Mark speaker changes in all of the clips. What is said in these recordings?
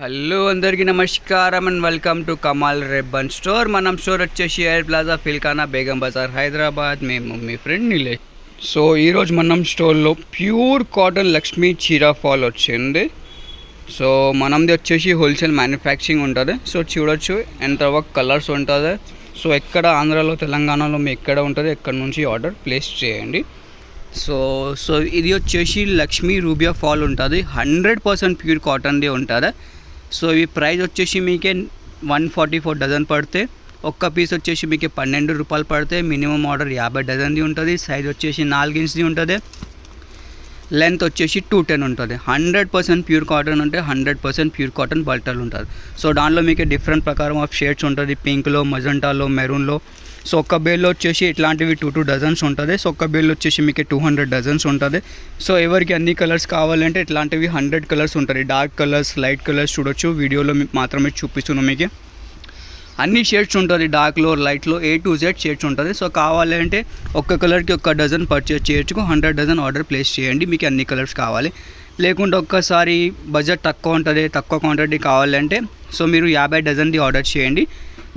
Speaker 1: Hello అందరికీ నమస్కారం and welcome to Kamal రెబ్బన్ store. మనం స్టోర్ వచ్చేసి ఎయిర్ ప్లాజా ఫిల్కానా బేగం బజార్ హైదరాబాద్. మేము మీ ఫ్రెండ్ నిలేష్. సో ఈరోజు మనం స్టోర్లో ప్యూర్ కాటన్ లక్ష్మీ చీరా ఫాల్ వచ్చింది. సో మనది వచ్చేసి హోల్సేల్ మ్యానుఫ్యాక్చరింగ్ ఉంటుంది. సో చూడొచ్చు ఎంత వర్క్ కలర్స్ ఉంటుంది. సో ఎక్కడ ఆంధ్రాలో తెలంగాణలో మీ ఎక్కడ ఉంటుంది ఎక్కడ నుంచి ఆర్డర్ ప్లేస్ చేయండి. సో ఇది వచ్చేసి లక్ష్మీ రూబియా ఫాల్ ఉంటుంది. 100% ప్యూర్ కాటన్ది ఉంటుంది. సో ఈ ప్రైస్ వచ్చేసి మీకే 144 డజన్ పడితే ఒక్క పీస్ వచ్చేసి మీకు 12 రూపాయలు పడితే మినిమం ఆర్డర్ 50 డజన్ది ఉంటుంది. సైజ్ వచ్చేసి 4 ఇంచ్ది ఉంటుంది. లెంత్ వచ్చేసి 210 ఉంటుంది. 100% ప్యూర్ కాటన్ ఉంటే 100% ప్యూర్ కాటన్ బట్టలు ఉంటుంది. సో దాంట్లో మీకు డిఫరెంట్ ప్రకారం ఆఫ్ షేడ్స్ ఉంటుంది. పింక్లో, మజంటాలో, మెరూన్లో. సో ఒక్క బేల్లో వచ్చేసి ఇట్లాంటివి 2 డజన్స్ ఉంటుంది. సో ఒక్క బేల్లో వచ్చేసి మీకు 200 డజన్స్ ఉంటుంది. సో ఎవరికి అన్ని కలర్స్ కావాలంటే ఇట్లాంటివి 100 కలర్స్ ఉంటుంది. డార్క్ కలర్స్, లైట్ కలర్స్ చూడొచ్చు. వీడియోలో మాత్రమే చూపిస్తున్నాను మీకు. అన్ని షేడ్స్ ఉంటుంది. డార్క్లో, లైట్లో A to Z షేడ్స్ ఉంటుంది. సో కావాలంటే ఒక్క కలర్కి 1 డజన్ పర్చేస్ చేయొచ్చు. 100 డజన్ ఆర్డర్ ప్లేస్ చేయండి మీకు అన్ని కలర్స్ కావాలి. లేకుంటే ఒక్కసారి బడ్జెట్ తక్కువ ఉంటుంది, తక్కువ క్వాంటిటీ కావాలంటే సో మీరు 50 డజన్ది ఆర్డర్ చేయండి.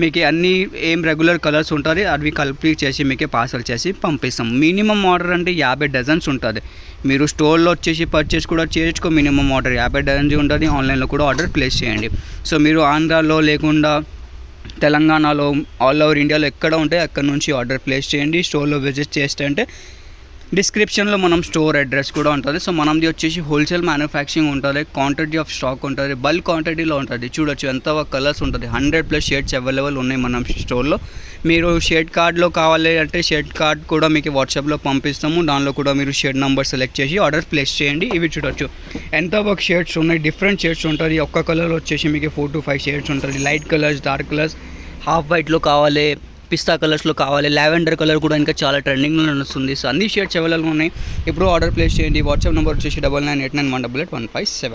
Speaker 1: మీకు అన్ని ఏం రెగ్యులర్ కలర్స్ ఉంటుంది అవి కలిపి చేసి మీకు పార్సల్ చేసి పంపిస్తాం. మినిమం ఆర్డర్ అంటే 50 డజన్స్ ఉంటుంది. మీరు స్టోర్లో వచ్చేసి పర్చేస్ కూడా చేయొచ్చు. మినిమం ఆర్డర్ 50 డజన్స్ ఉంటుంది. ఆన్లైన్లో కూడా ఆర్డర్ ప్లేస్ చేయండి. సో మీరు ఆంధ్రాలో లేకుండా తెలంగాణలో ఆల్ ఓవర్ ఇండియాలో ఎక్కడ ఉంటే అక్కడ నుంచి ఆర్డర్ ప్లేస్ చేయండి. స్టోర్లో విజిట్ చేస్తే అంటే డిస్క్రిప్షన్లో మనం స్టోర్ అడ్రస్ కూడా ఉంటుంది. సో మనది వచ్చేసి హోల్సేల్ మ్యానుఫ్యాక్చరింగ్ ఉంటుంది. క్వాంటిటీ ఆఫ్ స్టాక్ ఉంటుంది. బల్క్ క్వాంటిటీలో ఉంటుంది. చూడొచ్చు ఎంత కలర్స్ ఉంటుంది. 100+ షేడ్స్ అవైలబుల్ ఉన్నాయి మనం స్టోర్లో. మీరు షేడ్ కార్డ్లో కావాలి అంటే షేడ్ కార్డ్ కూడా మీకు వాట్సాప్లో పంపిస్తాము. దానిలో కూడా మీరు షేడ్ నెంబర్ సెలెక్ట్ చేసి ఆర్డర్ ప్లేస్ చేయండి. ఇవి చూడొచ్చు ఎంత షేడ్స్ ఉన్నాయి. డిఫరెంట్ షేడ్స్ ఉంటుంది. ఒక్క కలర్ వచ్చేసి మీకు 4 to 5 షేడ్స్ ఉంటుంది. Light colours, dark colours, half వైట్లో కావాలి, పిస్తా కలర్స్లో కావాలి, లావెండర్ కలర్ కూడా ఇంకా చాలా ట్రెండింగ్లో నడుస్తుంది. సో అన్ని షేడ్స్ అవైలబుల్ ఉన్నాయి. ఇప్పుడు ఆర్డర్ ప్లేస్ చేయండి. వాట్సాప్ నెంబర్ వచ్చేసి 9989188157.